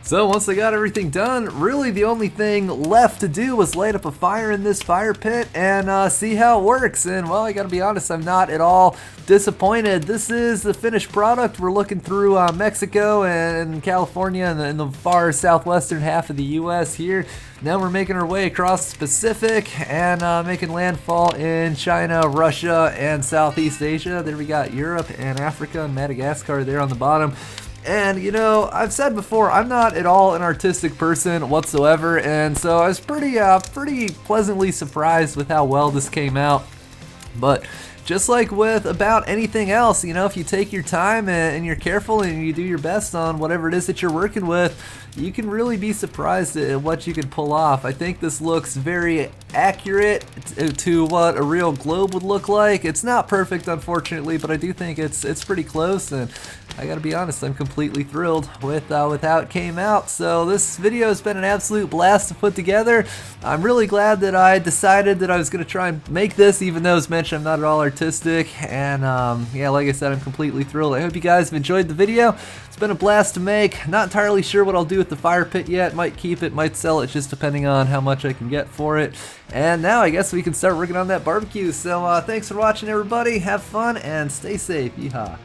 So once I got everything done, really the only thing left to do was light up a fire in this fire pit and see how it works. And well, I gotta be honest, I'm not at all disappointed. This is the finished product. We're looking through Mexico and California and in the far southwestern half of the US here. Now we're making our way across the Pacific and making landfall in China, Russia, and Southeast Asia. There we got Europe and Africa and Madagascar there on the bottom. And you know, I've said before, I'm not at all an artistic person whatsoever, and so I was pretty pleasantly surprised with how well this came out. But just like with about anything else, you know, if you take your time and you're careful and you do your best on whatever it is that you're working with, you can really be surprised at what you can pull off. I think this looks very accurate to what a real globe would look like. It's not perfect, unfortunately, but I do think it's pretty close, and I gotta be honest, I'm completely thrilled with how it came out. So this video has been an absolute blast to put together. I'm really glad that I decided that I was gonna try and make this, even though as mentioned I'm not at all artistic. And yeah, like I said, I'm completely thrilled. I hope you guys have enjoyed the video. It's been a blast to make. Not entirely sure what I'll do with the fire pit yet. Might keep it, might sell it, just depending on how much I can get for it. And now I guess we can start working on that barbecue. So thanks for watching, everybody. Have fun and stay safe. Yeehaw.